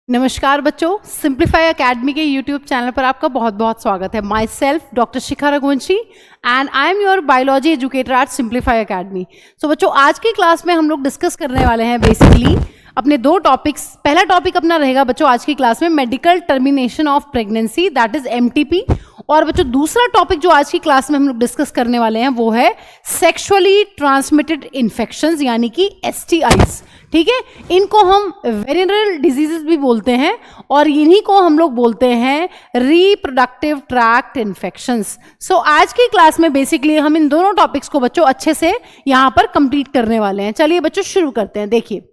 नमस्कार बच्चों, Simplify Academy के यूट्यूब चैनल पर आपका बहुत बहुत स्वागत है। Myself doctor Shikha Raghuvanshi and I am your biology educator at Simplify Academy. So बच्चों, आज की क्लास में हम लोग डिस्कस करने वाले हैं बेसिकली अपने दो टॉपिक्स। पहला टॉपिक अपना रहेगा बच्चों आज की क्लास में medical termination of pregnancy, that is MTP. और बच्चों दूसरा टॉपिक जो आज की क्लास में हम लोग डिस्कस करने वाले हैं वो है सेक्सुअली ट्रांसमिटेड इन्फेक्शंस यानी कि एसटीआईज। ठीक है, इनको हम वेरिनल डिजीजेस भी बोलते हैं और इन्हीं को हम लोग बोलते हैं रिप्रोडक्टिव ट्रैक्ट इन्फेक्शंस। सो आज की क्लास में बेसिकली हम इन दोनों टॉपिक्स को बच्चों अच्छे से यहाँ पर कंप्लीट करने वाले हैं। चलिए बच्चों शुरू करते हैं। देखिए,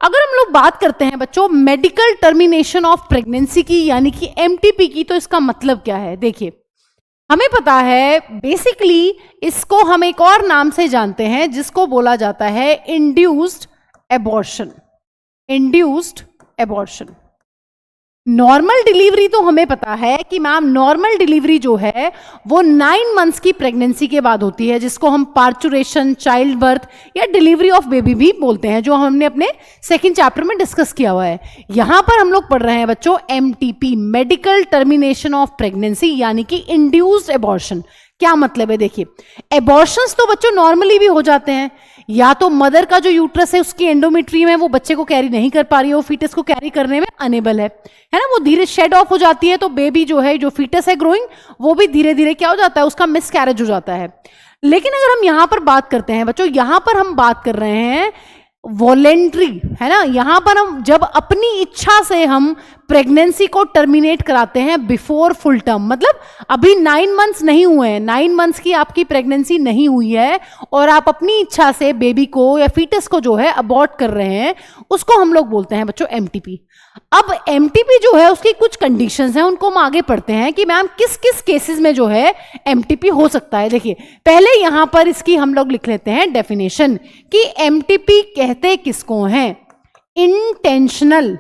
अगर हम लोग बात करते हैं बच्चों मेडिकल टर्मिनेशन ऑफ प्रेगनेंसी की यानी कि एमटीपी की, तो इसका मतलब क्या है? देखिए, हमें पता है बेसिकली इसको हम एक और नाम से जानते हैं जिसको बोला जाता है induced abortion. Induced abortion. Normal delivery तो हमें पता है कि मैम नॉर्मल डिलीवरी जो है वो 9 मंथ्स की प्रेगनेंसी के बाद होती है, जिसको हम पार्चुरेशन, चाइल्ड बर्थ या डिलीवरी ऑफ बेबी भी बोलते हैं, जो हमने अपने सेकंड चैप्टर में डिस्कस किया हुआ है। यहां पर हम लोग पढ़ रहे हैं बच्चों MTP, medical termination of pregnancy यानी कि इंड्यूस्ड एबॉर्शन। क्या मतलब है? देखिए, एबॉर्शंस तो बच्चों नॉर्मली भी हो जाते हैं, या तो मदर का जो यूट्रस है उसकी एंडोमेट्रियम है वो बच्चे को कैरी नहीं कर पा रही है, वो फीटस को कैरी करने में अनेबल है ना, वो धीरे शेड ऑफ हो जाती है, तो बेबी जो है, जो फीटस है ग्रोइंग, वो भी धीरे धीरे क्या हो जाता है, उसका मिसकैरेज हो जाता है। लेकिन अगर हम यहां पर बात करते हैं बच्चों, यहां पर हम बात कर रहे हैं वॉलेंट्री, है ना, यहां पर हम जब अपनी इच्छा से हम प्रेगनेंसी को टर्मिनेट कराते हैं बिफोर फुल टर्म, मतलब अभी 9 मंथ्स नहीं हुए हैं, 9 मंथ्स की आपकी प्रेगनेंसी नहीं हुई है और आप अपनी इच्छा से बेबी को या फीटस को जो है अबॉर्ट कर रहे हैं, उसको हम लोग बोलते हैं बच्चों एमटीपी। अब एमटीपी जो है उसकी कुछ कंडीशंस हैं, उनको हम आगे पढ़ते हैं कि मैम किस किस केसेस में जो है एमटीपी हो सकता है। देखिए, पहले यहां पर इसकी हम लोग लिख लेते हैं डेफिनेशन कि एमटीपी कहते किसको हैं? इंटेंशनल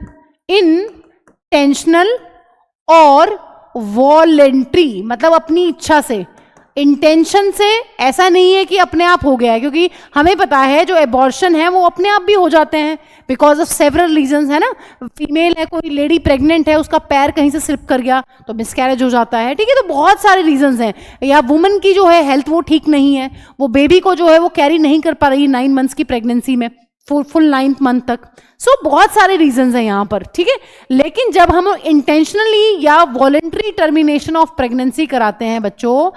और वॉलेंट्री, मतलब अपनी इच्छा से, इंटेंशन से ऐसा नहीं है कि अपने आप हो गया है, क्योंकि हमें पता है जो एबॉर्शन है वो अपने आप भी हो जाते हैं बिकॉज ऑफ सेवरल रीजंस, है ना। फीमेल है, कोई लेडी प्रेग्नेंट है, उसका पैर कहीं से स्लिप कर गया तो मिसकैरेज हो जाता है, ठीक है। तो बहुत सारे रीजंस हैं, या वुमन की जो है हेल्थ वो ठीक नहीं है, वो बेबी को जो है वो कैरी नहीं कर पा रही 9 मंथ्स की प्रेगनेंसी में, फुल 9th मंथ तक। सो बहुत सारे रीजंस हैं यहाँ पर, ठीक है। लेकिन जब हम इंटेंशनली या वॉलेंट्री टर्मिनेशन ऑफ प्रेगनेंसी कराते हैं बच्चों,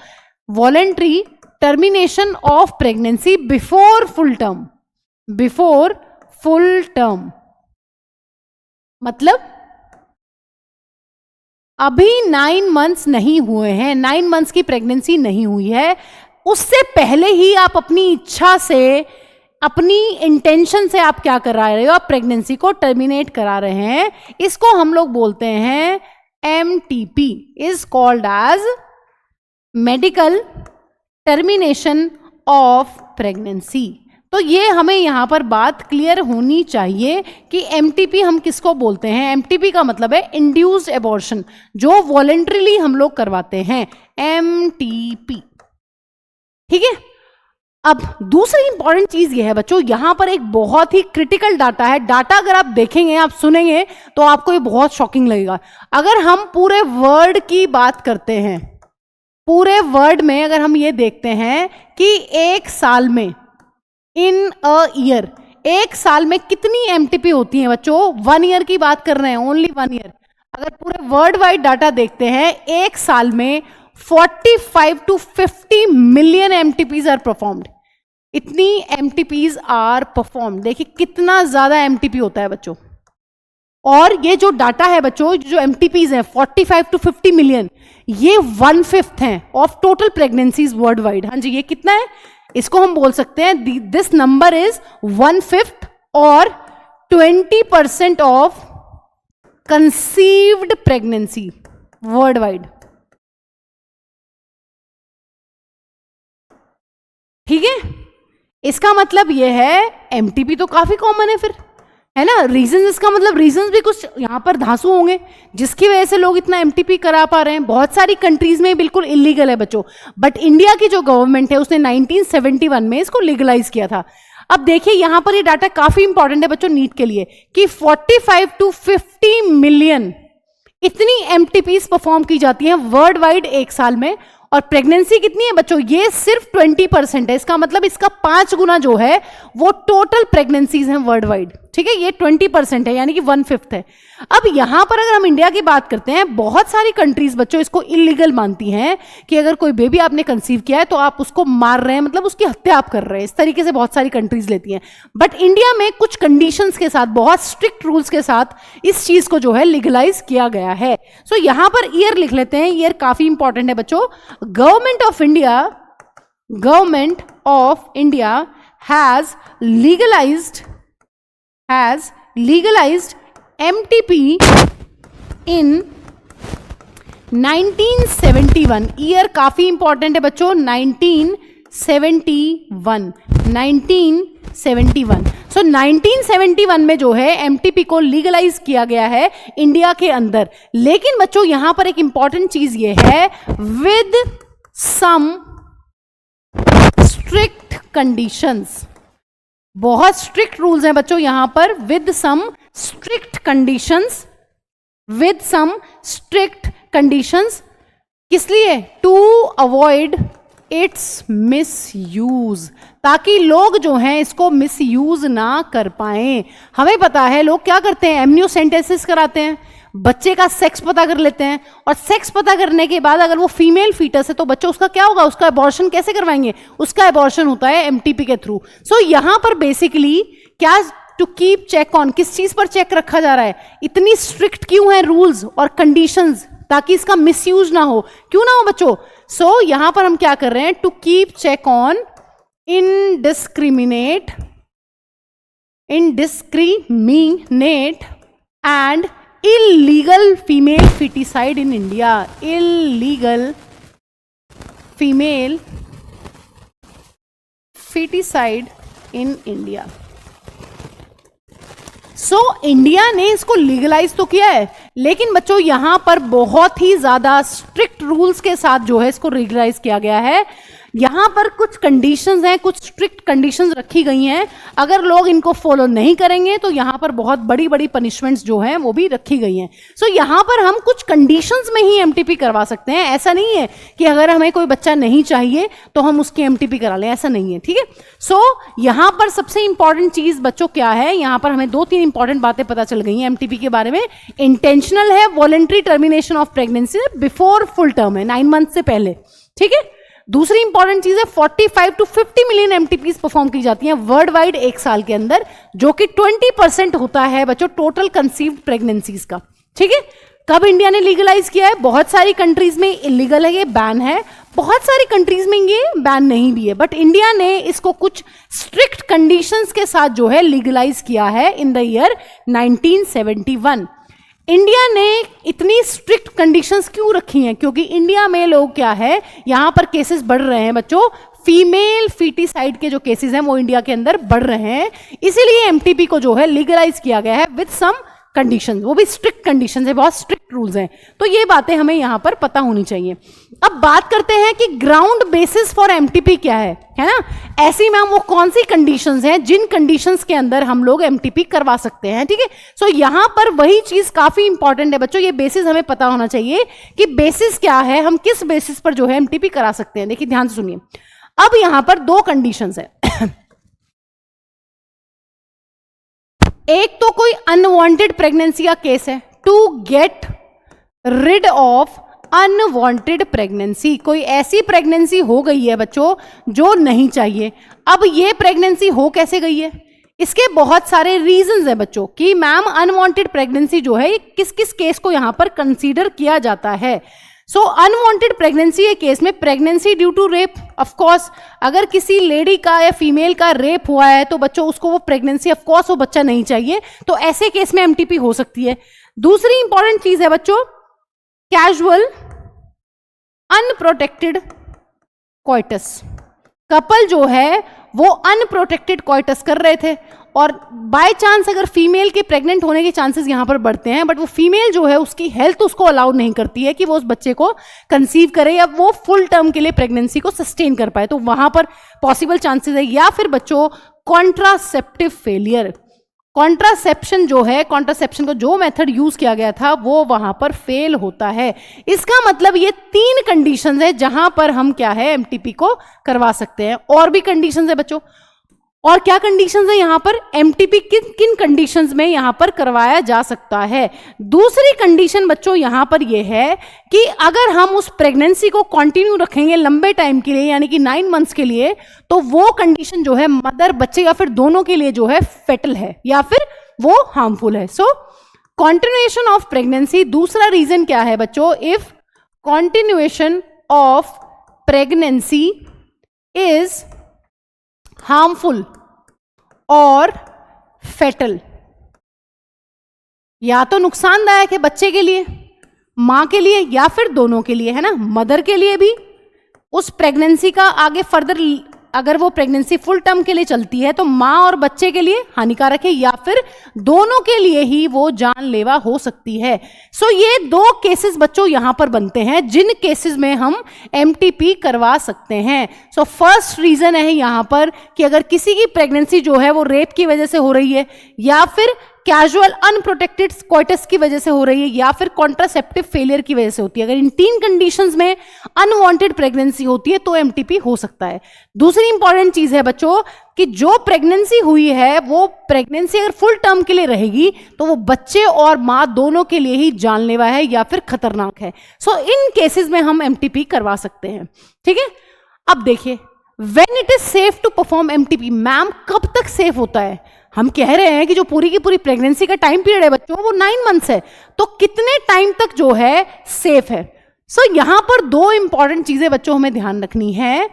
voluntary termination of pregnancy before full term, before full term मतलब अभी 9 मंथ्स नहीं हुए हैं, 9 मंथ्स की प्रेगनेंसी नहीं हुई है, उससे पहले ही आप अपनी इच्छा से, अपनी इंटेंशन से आप क्या करा रहे हो? आप प्रेगनेंसी को टर्मिनेट करा रहे हैं। इसको हम लोग बोलते हैं MTP, is called as medical termination of pregnancy. तो ये हमें यहां पर बात क्लियर होनी चाहिए कि एमटीपी हम किसको बोलते हैं। एमटीपी का मतलब है इंड्यूस्ड एबॉर्शन, जो वॉलेंट्रीली हम लोग करवाते हैं, एमटीपी, ठीक है। अब दूसरी इंपॉर्टेंट चीज ये है बच्चों, यहां पर एक बहुत ही क्रिटिकल डाटा है। डाटा अगर आप देखेंगे, आप सुनेंगे तो आपको ये बहुत शॉकिंग लगेगा। अगर हम पूरे वर्ल्ड की बात करते हैं, पूरे वर्ल्ड में अगर हम ये देखते हैं कि एक साल में, इन अ ईयर, एक साल में कितनी एमटीपी होती है बच्चों, 1 ईयर की बात कर रहे हैं, ओनली 1 ईयर। अगर पूरे वर्ल्ड वाइड डाटा देखते हैं, एक साल में 45 to 50 मिलियन एमटीपीज आर परफॉर्म्ड, इतनी एमटीपीज आर परफॉर्म्ड। देखिए कितना ज्यादा एमटीपी होता है बच्चों। और ये जो डाटा है बच्चों, जो एमटीपीज हैं 45 to 50 मिलियन, ये 1/5 हैं of total pregnancies world wide. हाँ जी, ये कितना है? इसको हम बोल सकते हैं दिस नंबर इज 1/5 और 20% of conceived pregnancy world wide, ठीक है। इसका मतलब यह है एमटीपी तो काफी कॉमन है फिर, है ना। रीजन, इसका मतलब रीजंस भी कुछ यहां पर धांसू होंगे जिसकी वजह से लोग इतना एमटीपी करा पा रहे हैं। बहुत सारी कंट्रीज में बिल्कुल इलीगल है बच्चों, बट इंडिया की जो गवर्नमेंट है उसने 1971 में इसको लीगलाइज किया था। अब देखिए यहां पर ये डाटा काफी इंपॉर्टेंट है बच्चों नीट के लिए कि 45 to 50 मिलियन इतनी एमटीपीज परफॉर्म की जाती हैं वर्ल्ड वाइड एक साल में। और प्रेगनेंसी कितनी है बच्चों, ये सिर्फ 20% है। इसका मतलब इसका 5 गुना जो है वो टोटल प्रेगनेंसीज हैं वर्ल्ड वाइड। ठीक है, ये 20% है, यानी कि 1/5 है। अब यहां पर अगर हम इंडिया की बात करते हैं, बहुत सारी कंट्रीज बच्चों इसको इलीगल मानती हैं कि अगर कोई बेबी आपने कंसीव किया है तो आप उसको मार रहे हैं, मतलब उसकी हत्या आप कर रहे हैं। इस तरीके से बहुत सारी कंट्रीज लेती हैं। बट इंडिया में कुछ कंडीशंस के साथ, बहुत स्ट्रिक्ट रूल्स के साथ इस चीज को जो है लीगलाइज किया गया है। सो यहां पर ईयर लिख लेते हैं, ईयर काफी इंपॉर्टेंट है बच्चों। Government of India has legalized MTP in 1971। Year काफी इंपॉर्टेंट है बच्चों, 1971। सो 1971 में जो है MTP को लीगलाइज किया गया है इंडिया के अंदर। लेकिन बच्चों यहां पर एक इंपॉर्टेंट चीज ये है, विद सम स्ट्रिक्ट कंडीशंस। बहुत स्ट्रिक्ट रूल्स हैं बच्चों यहां पर, विद सम स्ट्रिक्ट कंडीशंस। किस लिए? टू अवॉइड इट्स मिसयूज, ताकि लोग जो हैं इसको मिसयूज ना कर पाए। हमें पता है लोग क्या करते हैं, एमनियोसेंटेसिस कराते हैं, बच्चे का सेक्स पता कर लेते हैं, और सेक्स पता करने के बाद अगर वो फीमेल फीटस है तो बच्चों उसका क्या होगा, उसका अबॉर्शन कैसे करवाएंगे? उसका अबॉर्शन होता है एमटीपी के थ्रू। सो यहां पर बेसिकली क्या, टू कीप चेक ऑन, किस चीज पर चेक रखा जा रहा है, इतनी स्ट्रिक्ट क्यों है रूल्स और कंडीशंस, ताकि इसका मिसयूज ना हो। क्यों ना हो बच्चों? सो यहां पर हम क्या कर रहे हैं, to keep check on indiscriminate and illegal female feticide in India। illegal female feticide in India। So India ने इसको लीगलाइज तो किया है, लेकिन बच्चों यहां पर बहुत ही ज्यादा स्ट्रिक्ट रूल्स के साथ जो है इसको लीगलाइज किया गया है। यहां पर कुछ कंडीशंस हैं, कुछ स्ट्रिक्ट कंडीशंस रखी गई हैं। अगर लोग इनको फॉलो नहीं करेंगे तो यहां पर बहुत बड़ी बड़ी पनिशमेंट्स जो हैं वो भी रखी गई हैं। सो यहां पर हम कुछ कंडीशंस में ही एमटीपी करवा सकते हैं। ऐसा नहीं है कि अगर हमें कोई बच्चा नहीं चाहिए तो हम उसकी एमटीपी करा लें, ऐसा नहीं है। ठीक है, सो यहां पर सबसे इंपॉर्टेंट चीज बच्चों क्या है, यहां पर हमें 2-3 इंपॉर्टेंट बातें पता चल गई हैं एमटीपी के बारे में। इंटेंशनल है, voluntary termination of pregnancy before full term है, 9 मंथ से पहले। ठीक है, दूसरी इंपॉर्टेंट चीज है 45 to 50 मिलियन एमटीपीज परफॉर्म की जाती हैं वर्ल्ड वाइड एक साल के अंदर, जो कि 20% होता है बच्चों टोटल कंसीव्ड प्रेगनेंसीज का। ठीक है, कब इंडिया ने लीगलाइज किया है? बहुत सारी कंट्रीज में इलीगल है, ये बैन है, बहुत सारी कंट्रीज में ये बैन नहीं भी है, बट इंडिया ने इसको कुछ स्ट्रिक्ट कंडीशंस के साथ जो है लीगलाइज किया है इन द ईयर 1971। इंडिया ने इतनी स्ट्रिक्ट कंडीशंस क्यों रखी हैं? क्योंकि इंडिया में लोग क्या है, यहां पर केसेस बढ़ रहे हैं बच्चों, फीमेल फीटिसाइड के जो केसेस हैं वो इंडिया के अंदर बढ़ रहे हैं, इसीलिए एमटीपी को जो है लीगलाइज किया गया है विद सम कंडीशन, वो भी स्ट्रिक्ट कंडीशन है, बहुत स्ट्रिक्ट रूल्स हैं। तो ये बातें हमें यहां पर पता होनी चाहिए। अब बात करते हैं कि ग्राउंड बेसिस फॉर एमटीपी क्या है ना? ऐसी मैम वो कौन सी कंडीशंस हैं जिन कंडीशंस के अंदर हम लोग एमटीपी करवा सकते हैं। ठीक है, सो यहां पर वही चीज काफी इंपॉर्टेंट है बच्चों, ये बेसिस हमें पता होना चाहिए कि बेसिस क्या है, हम किस बेसिस पर जो है एमटीपी करा सकते हैं। देखिए ध्यान से सुनिए, अब यहां पर 2 कंडीशंस है। एक तो कोई अनवांटेड प्रेगनेंसी का केस है, to get rid of unwanted pregnancy, कोई ऐसी प्रेगनेंसी हो गई है बच्चों जो नहीं चाहिए। अब ये प्रेगनेंसी हो कैसे गई है, इसके बहुत सारे रीजंस हैं बच्चों कि मैम अनवांटेड प्रेगनेंसी जो है किस किस केस को यहां पर कंसीडर किया जाता है। सो अनवांटेड प्रेगनेंसी के केस में pregnancy due to rape, of course अगर किसी लेडी का या फीमेल का रेप हुआ है तो बच्चों उसको वो प्रेगनेंसी, ऑफ कोर्स वो बच्चा नहीं चाहिए, तो ऐसे केस में एमटीपी हो सकती है। दूसरी इंपॉर्टेंट चीज है बच्चों कैजुअल अनप्रोटेक्टेड कोइटस। कपल जो है वो अनप्रोटेक्टेड कोइटस कर रहे थे और बाय चांस अगर फीमेल के प्रेग्नेंट होने के चांसेस यहां पर बढ़ते हैं, बट वो फीमेल जो है उसकी हेल्थ उसको अलाउ नहीं करती है कि वो उस बच्चे को कंसीव करे या वो फुल टर्म के लिए प्रेगनेंसी को सस्टेन कर पाए, तो वहां पर पॉसिबल चांसेस है। या फिर बच्चों कॉन्ट्रासेप्टिव फेलियर। कॉन्ट्रासेप्शन जो है, कॉन्ट्रासेप्शन को जो मेथड यूज किया गया था वो वहां पर फेल होता है। इसका मतलब ये 3 कंडीशंस है जहां पर हम क्या है एमटीपी को करवा सकते हैं। और भी कंडीशंस है बच्चों, और क्या कंडीशंस है यहां पर, एमटीपी किन किन कंडीशंस में यहां पर करवाया जा सकता है। दूसरी कंडीशन बच्चों यहां पर यह है कि अगर हम उस प्रेगनेंसी को कंटिन्यू रखेंगे लंबे टाइम के लिए, यानी कि 9 मंथ्स के लिए, तो वो कंडीशन जो है मदर, बच्चे या फिर दोनों के लिए जो है फेटल है या फिर वो हार्मफुल है। सो कंटिन्यूएशन ऑफ प्रेगनेंसी। दूसरा रीजन क्या है बच्चों, if continuation of pregnancy is harmful और फेटल, या तो नुकसानदायक है बच्चे के लिए, मां के लिए, या फिर दोनों के लिए, है ना, मदर के लिए भी। उस प्रेगनेंसी का आगे फर्दर अगर वो प्रेगनेंसी फुल टर्म के लिए चलती है तो मां और बच्चे के लिए हानिकारक है, या फिर दोनों के लिए ही वो जानलेवा हो सकती है। सो ये 2 केसेस बच्चों यहां पर बनते हैं जिन केसेस में हम एमटीपी करवा सकते हैं। सो फर्स्ट रीजन है यहां पर कि अगर किसी की प्रेगनेंसी जो है वो रेप की वजह से हो रही है, या फिर कैजुअल अनप्रोटेक्टेड कोइटस की वजह से हो रही है, या फिर कॉन्ट्रासेप्टिव फेलियर की वजह से होती है। अगर इन 3 कंडीशंस में अनवांटेड प्रेगनेंसी होती है तो एमटीपी हो सकता है। दूसरी इंपॉर्टेंट चीज है बच्चों कि जो प्रेगनेंसी हुई है वो प्रेगनेंसी अगर फुल टर्म के लिए रहेगी तो वो बच्चे और मां दोनों के लिए ही जानलेवा है या फिर खतरनाक है। सो इन केसेस में हम एमटीपी करवा सकते हैं। ठीक है, अब देखिए, when it is safe to perform MTP, ma'am कब तक सेफ होता है? हम कह रहे हैं कि जो पूरी की पूरी प्रेगनेंसी का टाइम पीरियड है बच्चों वो 9 मंथ्स है, तो कितने टाइम तक जो है सेफ है। सो यहां पर 2 इंपॉर्टेंट चीजें बच्चों हमें ध्यान रखनी है।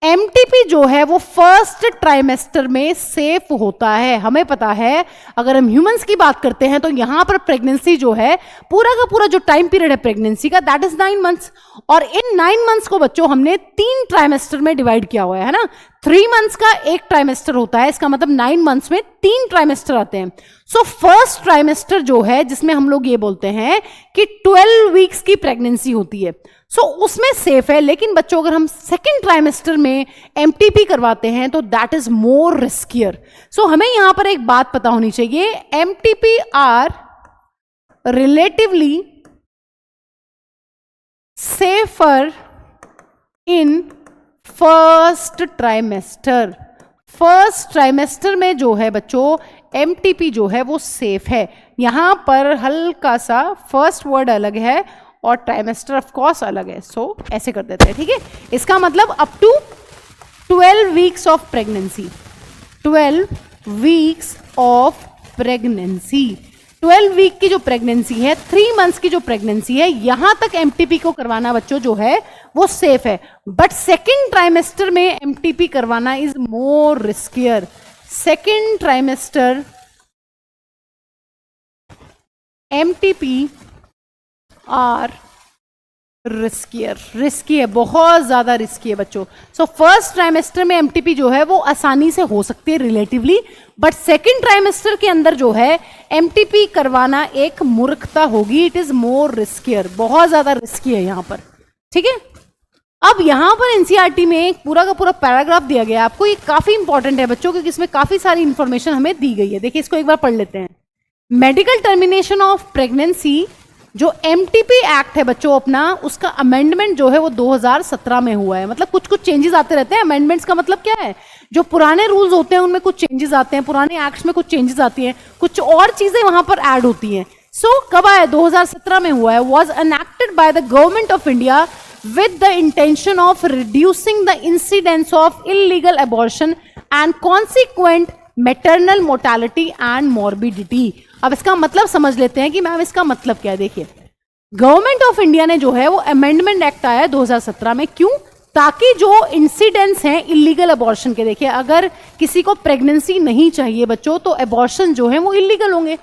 एमटीपी जो है वो फर्स्ट ट्राइमेस्टर में सेफ होता है। हमें पता है अगर हम ह्यूमंस की बात करते हैं तो यहां पर प्रेगनेंसी जो है पूरा का पूरा जो टाइम पीरियड है प्रेगनेंसी का दैट इज 9 मंथ्स, और इन 9 मंथ्स को बच्चों हमने 3 ट्राइमेस्टर में डिवाइड किया हुआ है ना। 3 मंथ्स का एक ट्राइमेस्टर होता है, इसका मतलब 9 मंथ्स में 3 ट्राइमेस्टर आते हैं। सो फर्स्ट ट्राइमेस्टर जो है जिसमें हम लोग ये बोलते हैं कि 12 वीक्स की प्रेगनेंसी होती है, सो उसमें सेफ है। लेकिन बच्चों अगर हम सेकेंड ट्राइमेस्टर में एमटीपी करवाते हैं तो that is more riskier. So हमें यहां पर एक बात पता होनी चाहिए, MTP are relatively safer in first trimester. First trimester में जो है बच्चों एमटीपी जो है वो सेफ है। यहां पर हल्का सा फर्स्ट वर्ड अलग है और ट्राइमेस्टर ऑफ कोर्स अलग है, सो ऐसे कर देते हैं। ठीक है, इसका मतलब up to 12 weeks of pregnancy. 12 weeks of pregnancy, 12 week की जो प्रेगनेंसी है, 3 मंथ्स की जो प्रेगनेंसी है, यहां तक एमटीपी को करवाना बच्चों जो है वो सेफ है। बट सेकेंड ट्राइमेस्टर में एमटीपी करवाना is more riskier. Second trimester MTP are riskier, risky है, बहुत ज्यादा रिस्की है बच्चों। सो फर्स्ट ट्राइमेस्टर में एमटीपी जो है वो आसानी से हो सकती है रिलेटिवली, बट सेकेंड ट्राइमेस्टर के अंदर जो है एमटीपी करवाना एक मूर्खता होगी। इट इज मोर रिस्कियर, बहुत ज्यादा रिस्की है यहां पर। ठीक है, अब यहां पर एनसीईआरटी में एक पूरा का पूरा पैराग्राफ दिया गया है आपको, ये काफी इंपॉर्टेंट है बच्चों क्योंकि इसमें काफी सारी इंफॉर्मेशन हमें दी गई है। देखिए इसको एक बार पढ़ लेते हैं। मेडिकल टर्मिनेशन ऑफ प्रेगनेंसी, जो एमटीपी एक्ट है बच्चों अपना, उसका अमेंडमेंट जो है वो 2017 में हुआ है। मतलब कुछ कुछ चेंजेस आते रहते हैं। अमेंडमेंट्स का मतलब क्या है, जो पुराने रूल्स होते हैं उनमें कुछ चेंजेस आते हैं, पुराने एक्ट्स में कुछ चेंजेस आती हैं, कुछ और चीजें वहां पर ऐड होती हैं। सो कब आया, 2017 में हुआ है। Was enacted by the government of India with the intention of reducing the incidence of illegal abortion and consequent maternal mortality and morbidity। अब इसका मतलब समझ लेते हैं कि मैम इसका मतलब क्या है। देखिए गवर्नमेंट ऑफ इंडिया ने जो है वो अमेंडमेंट एक्ट आया 2017 में, क्यों, ताकि जो इंसिडेंट्स हैं इलीगल अबॉर्शन के, देखिए अगर किसी को प्रेगनेंसी नहीं चाहिए बच्चों तो अबॉर्शन जो है वो इलीगल होंगे।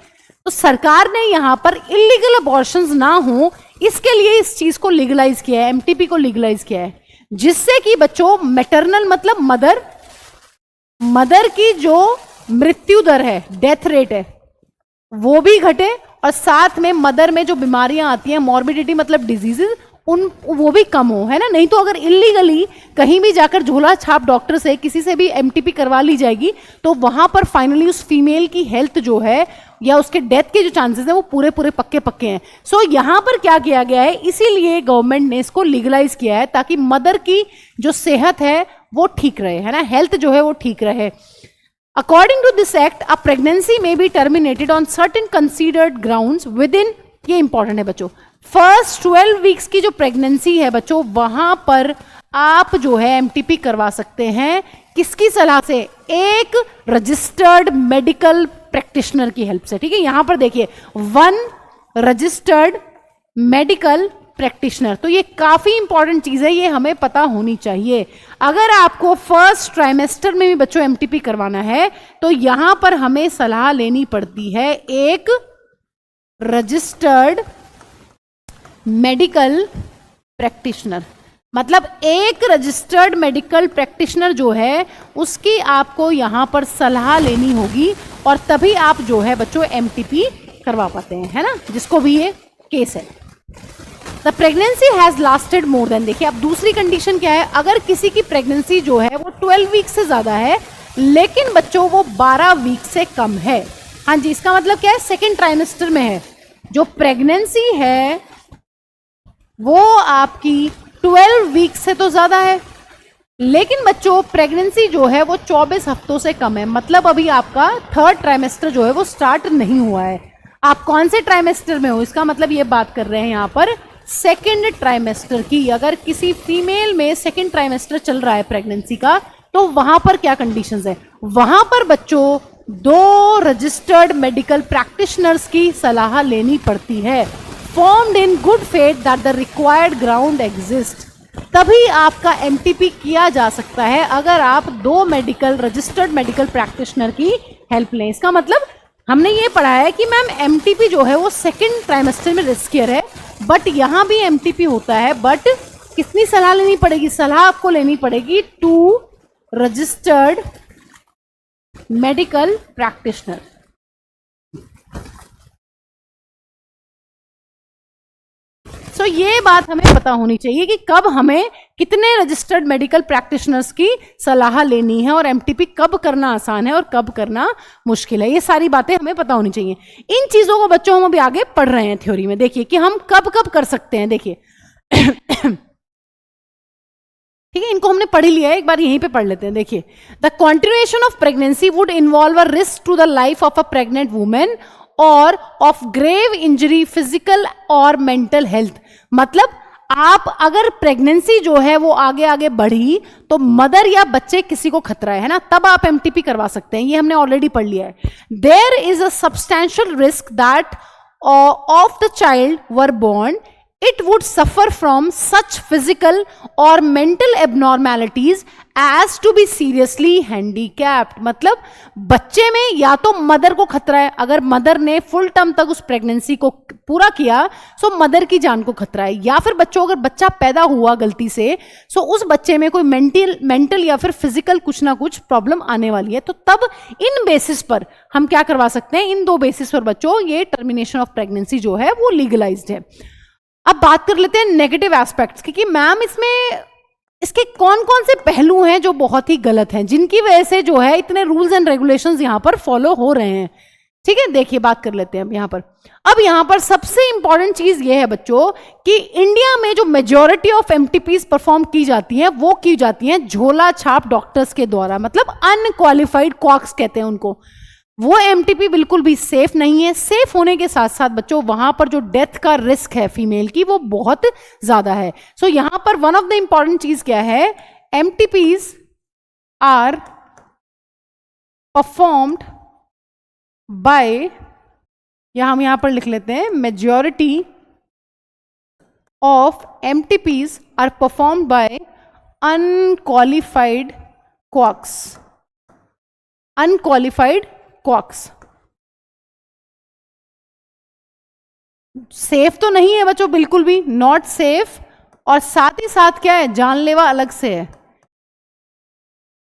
तो सरकार ने यहां पर इलीगल अबॉर्शंस ना हो इसके लिए इस चीज को लीगलाइज किया है, एमटीपी को लीगलाइज किया है, जिससे कि बच्चों मैटरनल मतलब मदर की जो मृत्यु दर है, डेथ रेट है, वो भी घटे, और साथ में मदर में जो बीमारियां आती हैं, मॉर्बिडिटी मतलब डिजीजेस, उन वो भी कम हो, है ना। नहीं तो अगर इलीगली कहीं भी जाकर झोला छाप डॉक्टर से किसी से भी एमटीपी करवा ली जाएगी तो वहां पर फाइनली उस फीमेल की हेल्थ जो है या उसके डेथ के जो चांसेस हैं वो पूरे पूरे पक्के पक्के हैं। सो यहाँ पर क्या किया गया है, इसीलिए गवर्नमेंट ने इसको लीगलाइज किया है ताकि मदर की जो सेहत है वो ठीक रहे, है ना, हेल्थ जो है वो ठीक रहे। According to this act a pregnancy may be terminated on certain considered grounds within, ये इंपॉर्टेंट है बच्चों, फर्स्ट 12 वीक्स की जो प्रेगनेंसी है बच्चों वहां पर आप जो है एमटीपी करवा सकते हैं। किसकी सलाह से? एक रजिस्टर्ड मेडिकल प्रैक्टिशनर की हेल्प से, ठीक है। यहां पर देखिए 1 रजिस्टर्ड मेडिकल प्रैक्टिशनर, तो ये काफी इंपॉर्टेंट चीज है, ये हमें पता होनी चाहिए। अगर आपको फर्स्ट ट्राइमेस्टर में भी बच्चों एमटीपी करवाना है तो यहां पर हमें सलाह लेनी पड़ती है एक रजिस्टर्ड मेडिकल प्रैक्टिशनर। मतलब एक रजिस्टर्ड मेडिकल प्रैक्टिशनर जो है उसकी आपको यहां पर सलाह लेनी होगी और तभी आप जो है बच्चों एमटीपी करवा पाते हैं, है ना, जिसको भी ये केस है। The pregnancy has lasted more than, देखिए अब दूसरी कंडीशन क्या है, अगर किसी की प्रेगनेंसी जो है वो 12 वीक से ज्यादा है लेकिन बच्चों वो 12 वीक से कम है। हाँ जी, इसका मतलब क्या है, सेकेंड ट्राइमेस्टर में है, जो प्रेगनेंसी है वो आपकी 12 वीक से तो ज्यादा है लेकिन बच्चों प्रेगनेंसी जो है वो 24 हफ्तों से कम है। मतलब अभी आपका थर्ड ट्राइमेस्टर जो है वो स्टार्ट नहीं हुआ है। आप कौन से ट्राइमेस्टर में हो, इसका मतलब ये बात कर रहे हैं यहाँ पर सेकेंड ट्राइमेस्टर की। अगर किसी फीमेल में सेकेंड ट्राइमेस्टर चल रहा है प्रेगनेंसी का तो वहां पर क्या कंडीशंस है, वहां पर बच्चों 2 रजिस्टर्ड मेडिकल प्रैक्टिशनर्स की सलाह लेनी पड़ती है। Formed in good faith that the required ground exist, तभी आपका एमटीपी किया जा सकता है अगर आप 2 रजिस्टर्ड मेडिकल प्रैक्टिशनर की हेल्प लें। इसका मतलब हमने ये पढ़ा है कि मैम एमटीपी जो है वो सेकेंड ट्राइमेस्टर में रिस्कियर है, बट यहाँ भी एमटीपी होता है, बट कितनी सलाह लेनी पड़ेगी, सलाह आपको लेनी पड़ेगी 2 रजिस्टर्ड मेडिकल प्रैक्टिशनर। सो ये बात हमें पता होनी चाहिए कि कब हमें कितने रजिस्टर्ड मेडिकल प्रैक्टिशनर्स की सलाह लेनी है और एमटीपी कब करना आसान है और कब करना मुश्किल है, ये सारी बातें हमें पता होनी चाहिए। इन चीजों को बच्चों हम अभी आगे पढ़ रहे हैं थ्योरी में, देखिए कि हम कब कब कर सकते हैं। देखिए ठीक है, इनको हमने पढ़ ही लिया है, एक बार यहीं पे पढ़ लेते हैं। देखिए, the continuation of pregnancy would involve a risk to the life of a pregnant women or of grave injury physical or mental health. मतलब आप अगर प्रेगनेंसी जो है वो आगे आगे बढ़ी तो मदर या बच्चे किसी को खतरा है ना, तब आप एमटीपी करवा सकते हैं, ये हमने ऑलरेडी पढ़ लिया है। There is a substantial risk that of the child were born it would suffer from such physical or mental abnormalities as to be seriously handicapped। मतलब बच्चे में या तो मदर को खतरा है, अगर मदर ने फुल टर्म तक उस प्रेगनेंसी को पूरा किया सो मदर की जान को खतरा है, या फिर बच्चों अगर बच्चा पैदा हुआ गलती से सो उस बच्चे में कोई मेंटल या फिर फिजिकल कुछ ना कुछ प्रॉब्लम आने वाली है, तो तब इन बेसिस पर हम क्या करवा सकते हैं, इन 2 बेसिस पर बच्चों ये टर्मिनेशन ऑफ प्रेगनेंसी जो है वो लीगलाइज्ड है। अब बात कर लेते हैं नेगेटिव एस्पेक्ट्स की कि मैम इसमें इसके कौन कौन से पहलू हैं जो बहुत ही गलत हैं, जिनकी वजह से जो है इतने रूल्स एंड रेगुलेशंस यहां पर फॉलो हो रहे हैं। ठीक है, देखिए बात कर लेते हैं अब यहां पर सबसे इंपॉर्टेंट चीज ये है बच्चों कि इंडिया में जो मेजॉरिटी ऑफ एमटीपीज परफॉर्म की जाती हैं वो की जाती हैं झोला छाप डॉक्टर्स के द्वारा, मतलब अनक्वालिफाइड क्वाक्स कहते हैं उनको। वो एमटीपी बिल्कुल भी सेफ नहीं है। सेफ होने के साथ साथ बच्चों वहां पर जो डेथ का रिस्क है फीमेल की वो बहुत ज्यादा है। सो यहां पर वन ऑफ द इंपॉर्टेंट चीज क्या है, एमटीपीज आर परफॉर्म्ड बाय, हम यहां पर लिख लेते हैं majority of MTPs are performed by unqualified quacks. Unqualified quacks safe तो नहीं है बच्चों, बिल्कुल भी नॉट सेफ, और साथ ही साथ क्या है, जानलेवा अलग से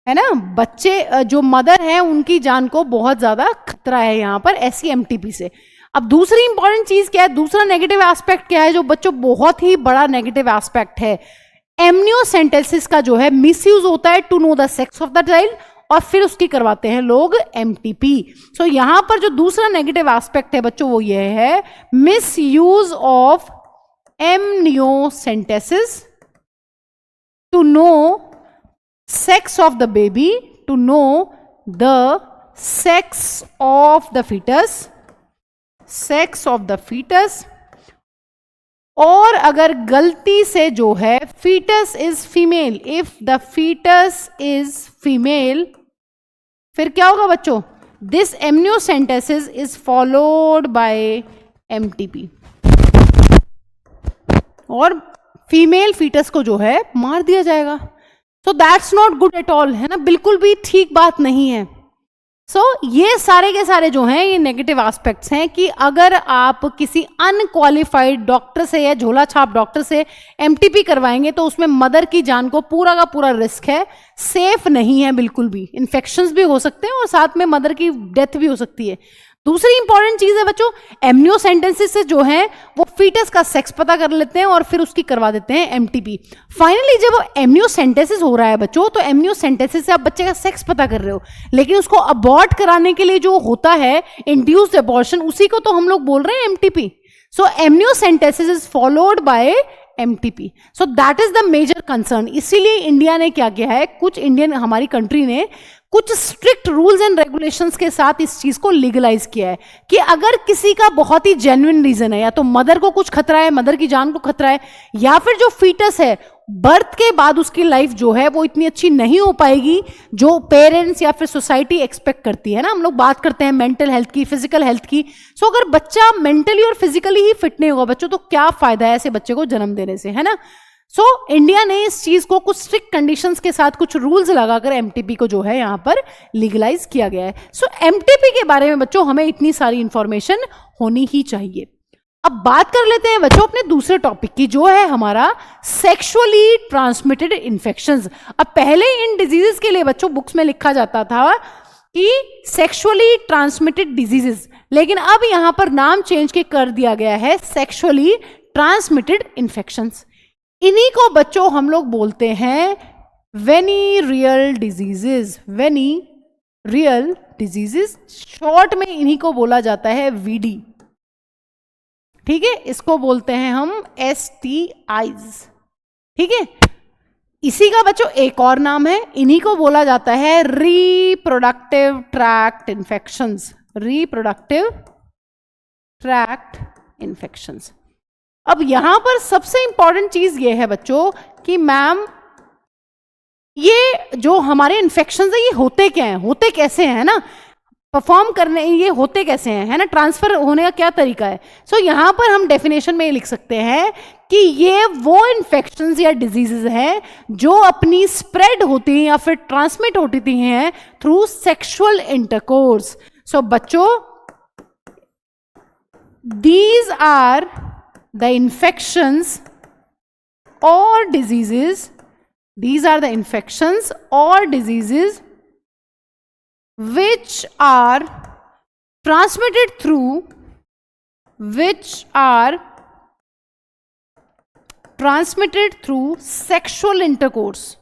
है ना। बच्चे जो मदर है उनकी जान को बहुत ज्यादा खतरा है यहां पर ऐसी एमटीपी से। अब दूसरी इंपॉर्टेंट चीज क्या है, दूसरा नेगेटिव एस्पेक्ट क्या है जो बच्चों बहुत ही बड़ा नेगेटिव एस्पेक्ट है, एमनियोसेंटेसिस का जो है मिसयूज होता है to know the sex of the child, और फिर उसकी करवाते हैं लोग एमटीपी। सो यहां पर जो दूसरा नेगेटिव एस्पेक्ट है बच्चों वो ये है misuse of amniocentesis to know sex of the baby, to know the sex of the fetus, sex of the fetus, और अगर गलती से जो है fetus is female, if the fetus is female, फिर क्या होगा बच्चों, this amniocentesis is followed by MTP, और फीमेल फीटस को जो है मार दिया जाएगा। So that's not good at all, है ना, बिल्कुल भी ठीक बात नहीं है। सो ये सारे के सारे जो हैं ये नेगेटिव एस्पेक्ट्स हैं कि अगर आप किसी अनक्वालिफाइड डॉक्टर से या झोला छाप डॉक्टर से एमटीपी करवाएंगे तो उसमें मदर की जान को पूरा का पूरा रिस्क है, सेफ नहीं है बिल्कुल भी, इन्फेक्शंस भी हो सकते हैं और साथ में मदर की डेथ भी हो सकती है। दूसरी इंपॉर्टेंट चीज है बच्चों, एमनियोसेंटेसिस से जो है वो फीटस का सेक्स पता कर लेते हैं और फिर उसकी करवा देते हैं एमटीपी। फाइनली जब एमनियोसेंटेसिस हो रहा है बच्चों, तो एमनियोसेंटेसिस से आप बच्चे का सेक्स पता कर रहे हो, लेकिन उसको अबॉर्ट कराने के लिए जो होता है इंड्यूस्ड अबॉर्शन, उसी को तो हम लोग बोल रहे हैं MTP. So amniocentesis is followed by MTP, so that is the major concern. इसीलिए इंडिया ने क्या किया है, कुछ इंडियन हमारी कंट्री ने कुछ स्ट्रिक्ट रूल्स एंड रेगुलेशंस के साथ इस चीज को लीगलाइज किया है कि अगर किसी का बहुत ही जेन्युइन रीजन है, या तो मदर को कुछ खतरा है, मदर की जान को खतरा है, या फिर जो फीटस है बर्थ के बाद उसकी लाइफ जो है वो इतनी अच्छी नहीं हो पाएगी जो पेरेंट्स या फिर सोसाइटी एक्सपेक्ट करती है ना। हम लोग बात करते हैं मेंटल हेल्थ की, फिजिकल हेल्थ की। सो अगर बच्चा मेंटली और फिजिकली ही फिट नहीं होगा बच्चों, तो क्या फायदा है ऐसे बच्चे को जन्म देने से, है ना। सो इंडिया ने इस चीज को कुछ स्ट्रिक्ट कंडीशंस के साथ कुछ रूल्स लगाकर एमटीपी को जो है यहां पर लीगलाइज किया गया है। सो एमटीपी के बारे में बच्चों हमें इतनी सारी इंफॉर्मेशन होनी ही चाहिए। अब बात कर लेते हैं बच्चों अपने दूसरे टॉपिक की, जो है हमारा सेक्सुअली ट्रांसमिटेड इन्फेक्शंस। अब पहले इन डिजीजेस के लिए बच्चों बुक्स में लिखा जाता था कि सेक्सुअली ट्रांसमिटेड डिजीजेस, लेकिन अब यहां पर नाम चेंज के कर दिया गया है सेक्सुअली ट्रांसमिटेड इन्फेक्शंस। इन्हीं को बच्चों हम लोग बोलते हैं वेनीरियल डिजीजेस, वेनीरियल डिजीजेस, शॉर्ट में इन्हीं को बोला जाता है वीडी, ठीक है, इसको बोलते हैं हम STIs, ठीक है। इसी का बच्चों एक और नाम है, इन्हीं को बोला जाता है reproductive tract infections, reproductive tract infections. अब यहां पर सबसे इंपॉर्टेंट चीज ये है बच्चों कि मैम ये जो हमारे इन्फेक्शंस है ये होते क्या हैं, होते कैसे हैं ना, परफॉर्म करने ये होते कैसे हैं, है ना, ट्रांसफर होने का क्या तरीका है। सो यहां पर हम डेफिनेशन में लिख सकते हैं कि ये वो इन्फेक्शंस या डिजीजेस हैं जो अपनी स्प्रेड होती हैं या फिर ट्रांसमिट होती हैं थ्रू सेक्सुअल इंटरकोर्स। सो बच्चों these are the infections or diseases, these are the infections or diseases which are transmitted through sexual intercourse,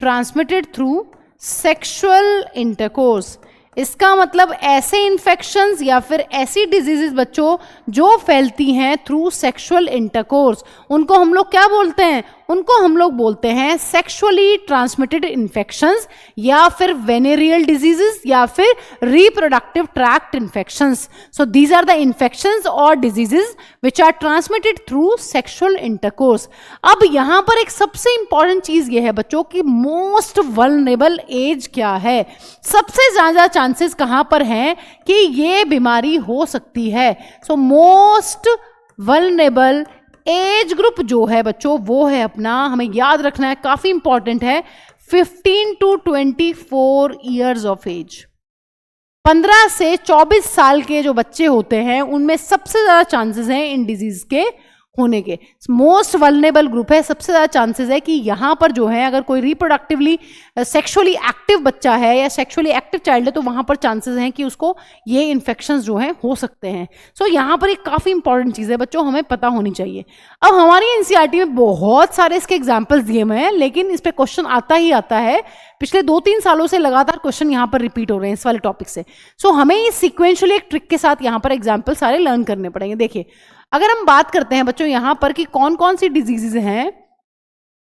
transmitted through sexual intercourse। इसका मतलब ऐसे इन्फेक्शंस या फिर ऐसी डिजीजेस बच्चों जो फैलती हैं थ्रू सेक्सुअल इंटरकोर्स, उनको हम लोग क्या बोलते हैं, उनको हम लोग बोलते हैं सेक्सुअली ट्रांसमिटेड इन्फेक्शंस या फिर वेनेरियल डिजीजेस या फिर reproductive tract infections. So these are the infections और diseases which are transmitted through sexual intercourse. अब यहां पर एक सबसे इंपॉर्टेंट चीज ये है बच्चों कि मोस्ट वल्नरेबल एज क्या है, सबसे ज्यादा चांसेस कहां पर हैं कि ये बीमारी हो सकती है। So most vulnerable age group जो है बच्चों वो है अपना, हमें याद रखना है, काफी इंपॉर्टेंट है, 15 to 24 ईयर्स ऑफ एज। 15 से 24 साल के जो बच्चे होते हैं उनमें सबसे ज्यादा चांसेस हैं इन डिजीज के होने के, मोस्ट वल्नरेबल ग्रुप है, सबसे ज़्यादा चांसेस है कि यहाँ पर जो है अगर कोई रिप्रोडक्टिवली सेक्सुअली एक्टिव बच्चा है या सेक्सुअली एक्टिव चाइल्ड है तो वहाँ पर चांसेस हैं कि उसको ये इन्फेक्शंस जो हैं हो सकते हैं। सो यहाँ पर एक काफ़ी इंपॉर्टेंट चीज़ है बच्चों, हमें पता होनी चाहिए। अब हमारी एनसीईआरटी में बहुत सारे इसके एग्जाम्पल्स दिए हुए हैं, लेकिन इस पर क्वेश्चन आता ही आता है। पिछले 2-3 सालों से लगातार क्वेश्चन यहाँ पर रिपीट हो रहे हैं इस वाले टॉपिक से। सो हमें ये सिक्वेंशली एक ट्रिक के साथ यहाँ पर एग्जाम्पल सारे लर्न करने पड़ेंगे। देखिए, अगर हम बात करते हैं बच्चों यहाँ पर कि कौन कौन सी डिजीजेज हैं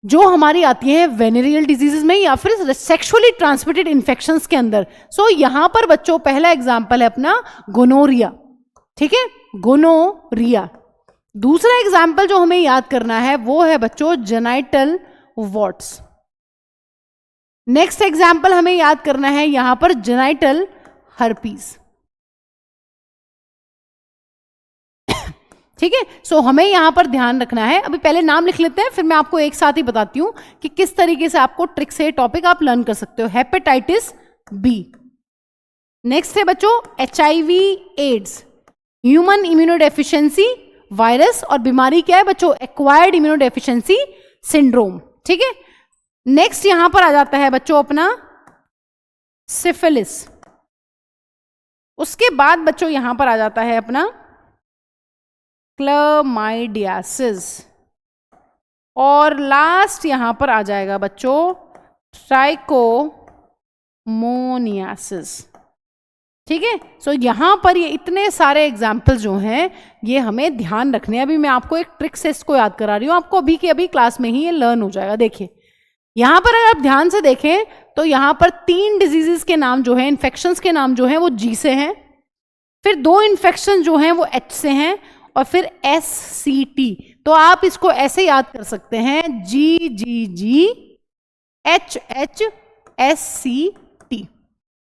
जो हमारी आती हैं वेनेरियल डिजीजेज में या फिर सेक्सुअली ट्रांसमिटेड इन्फेक्शंस के अंदर। सो यहाँ पर बच्चों पहला एग्जाम्पल है अपना गोनोरिया, ठीक है, गोनोरिया। दूसरा एग्जाम्पल जो हमें याद करना है वो है बच्चों जेनाइटल वॉर्ट्स। नेक्स्ट एग्जाम्पल हमें याद करना है यहां पर जेनाइटल हर्पीज, ठीक है। सो हमें यहां पर ध्यान रखना है, अभी पहले नाम लिख लेते हैं फिर मैं आपको एक साथ ही बताती हूं कि किस तरीके से आपको ट्रिक से टॉपिक आप लर्न कर सकते हो। हेपेटाइटिस बी, नेक्स्ट है बच्चों HIV AIDS, human immunodeficiency virus, और बीमारी क्या है बच्चों, एक्वायर्ड इम्यूनोडेफिशिएंसी सिंड्रोम, ठीक है। नेक्स्ट यहां पर आ जाता है बच्चों अपना सिफिलिस, उसके बाद बच्चों यहां पर आ जाता है अपना क्लमाइडियासिस, और लास्ट यहां पर आ जाएगा बच्चों ट्राइकोमोनियासिस, ठीक है। सो यहां पर ये इतने सारे एग्जाम्पल्स जो हैं ये हमें ध्यान रखने हैं। अभी मैं आपको एक ट्रिक से इसको याद करा रही हूं, आपको अभी के अभी क्लास में ही ये लर्न हो जाएगा। देखिए यहां पर अगर आप ध्यान से देखें तो यहां पर 3 डिजीजेस के नाम जो है, इन्फेक्शंस के नाम जो हैं वो G से हैं, फिर 2 इन्फेक्शन जो हैं वो H से हैं, और फिर SCT। तो आप इसको ऐसे याद कर सकते हैं GGGHHSCT,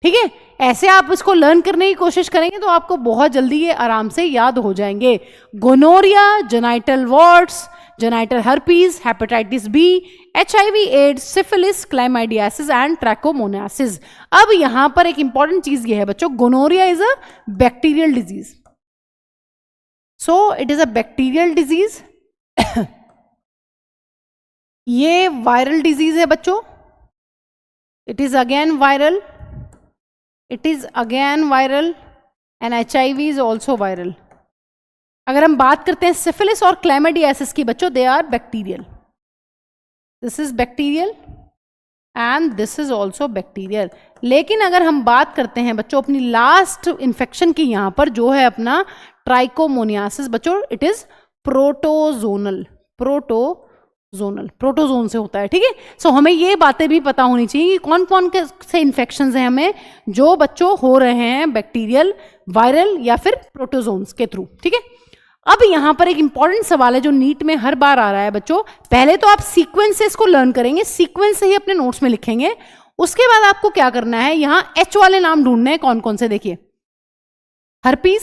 ठीक है। ऐसे आप इसको लर्न करने की कोशिश करेंगे तो आपको बहुत जल्दी ये आराम से याद हो जाएंगे। Gonorrhoea, genital warts, genital herpes, hepatitis B, HIV AIDS, syphilis, chlamydiasis and trichomoniasis. अब यहां पर एक इंपॉर्टेंट चीज ये है बच्चों, gonorrhoea is a bacterial disease, so it is a bacterial disease. ये वायरल डिजीज है बच्चों, it is again viral, it is again viral, and HIV is also viral. अगर हम बात करते हैं सिफिलिस और क्लैमाइडियासिस की बच्चों, they are bacterial, this is bacterial and this is also bacterial. लेकिन अगर हम बात करते हैं बच्चों अपनी लास्ट इंफेक्शन की यहां पर जो है अपना ट्राइकोमोनियासिस बच्चों, इट इज प्रोटोजोनल, प्रोटोजोन से होता है, ठीक है। सो हमें ये बातें भी पता होनी चाहिए कि कौन कौन से इन्फेक्शंस हैं हमें जो बच्चों हो रहे हैं बैक्टीरियल, वायरल या फिर प्रोटोजोन्स के थ्रू, ठीक है। अब यहां पर एक इंपॉर्टेंट सवाल है जो नीट में हर बार आ रहा है बच्चों। पहले तो आप सीक्वेंस से इसको लर्न करेंगे, सीक्वेंस से ही अपने नोट्स में लिखेंगे, उसके बाद आपको क्या करना है, यहां H वाले नाम ढूंढने हैं कौन कौन से। देखिए हर्पीज,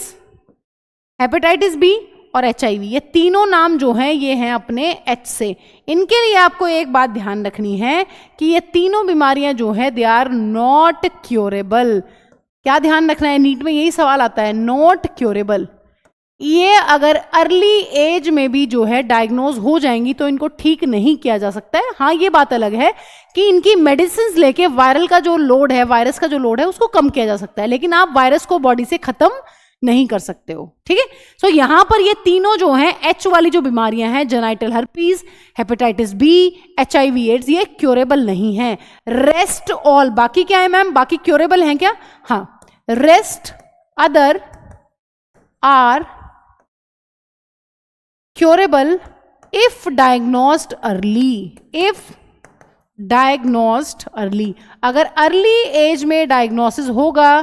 हेपेटाइटिस बी और HIV, ये तीनों नाम जो हैं ये हैं अपने H से। इनके लिए आपको एक बात ध्यान रखनी है कि ये तीनों बीमारियां जो है दे आर नॉट क्योरेबल। क्या ध्यान रखना है, नीट में यही सवाल आता है, नॉट क्योरेबल। ये अगर अर्ली एज में भी जो है डायग्नोज हो जाएंगी तो इनको ठीक नहीं किया जा सकता है। हाँ ये बात अलग है कि इनकी मेडिसिन लेके वायरल का जो लोड है, वायरस का जो लोड है उसको कम किया जा सकता है, लेकिन आप वायरस को बॉडी से खत्म नहीं कर सकते हो, ठीक है। सो यहां पर ये तीनों जो हैं H वाली जो बीमारियां हैं, genital herpes, hepatitis B, HIV AIDS, ये क्योरेबल नहीं है। रेस्ट ऑल, बाकी क्या है मैम, बाकी क्योरेबल हैं क्या? हाँ, rest other are curable if diagnosed early, if diagnosed early, अगर early age में diagnosis होगा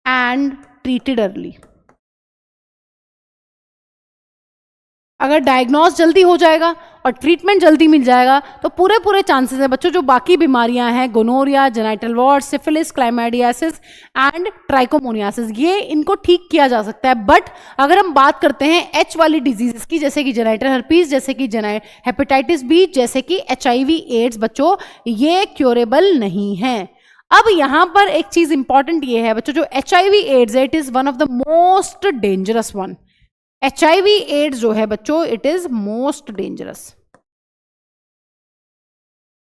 and treated early, अगर डायग्नोस जल्दी हो जाएगा और ट्रीटमेंट जल्दी मिल जाएगा तो पूरे चांसेस है बच्चों जो बाकी बीमारियां हैं, gonorrhoea, genital warts, syphilis, chlamydiasis and trichomoniasis, ये इनको ठीक किया जा सकता है। बट अगर हम बात करते हैं H वाली डिजीजेस की, जैसे कि जेनाइटल हर्पीज, जैसे कि हेपेटाइटिस बी, जैसे कि HIV एड्स बच्चों, ये क्योरेबल नहीं है। अब यहां पर एक चीज इंपॉर्टेंट ये है बच्चों, जो HIV एड्स है, it is one of the most dangerous one. HIV AIDS जो है बच्चों, it is most dangerous.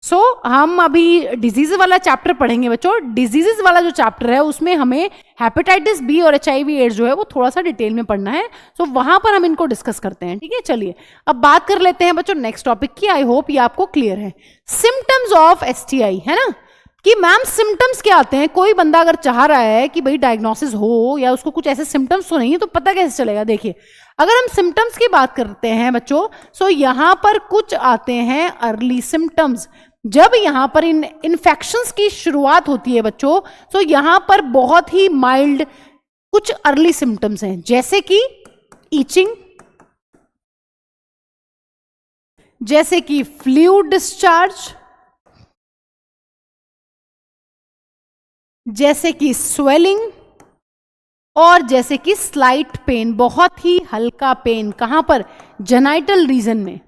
So हम अभी डिजीज वाला चैप्टर पढ़ेंगे बच्चों। डिजीजेस वाला जो चैप्टर है उसमें हमें हेपेटाइटिस बी और HIV एड्स जो है वो थोड़ा सा डिटेल में पढ़ना है। सो वहां पर हम इनको डिस्कस करते हैं, ठीक है। चलिए अब बात कर लेते हैं बच्चों नेक्स्ट टॉपिक की। आई होप ये आपको क्लियर है। सिम्टम्स ऑफ STI, है ना, कि मैम सिम्टम्स क्या आते हैं। कोई बंदा अगर चाह रहा है कि भाई डायग्नोसिस हो या उसको कुछ ऐसे सिम्टम्स तो नहीं है, तो पता कैसे चलेगा। देखिए अगर हम सिम्टम्स की बात करते हैं बच्चों, सो यहां पर कुछ आते हैं अर्ली सिम्टम्स। जब यहां पर इन इन्फेक्शंस की शुरुआत होती है बच्चों, तो यहां पर बहुत ही माइल्ड कुछ अर्ली सिम्टम्स हैं, जैसे कि ईचिंग, जैसे कि फ्लूइड डिस्चार्ज, जैसे कि स्वेलिंग, और जैसे कि स्लाइट पेन, बहुत ही हल्का पेन। कहां पर? जेनाइटल रीजन में,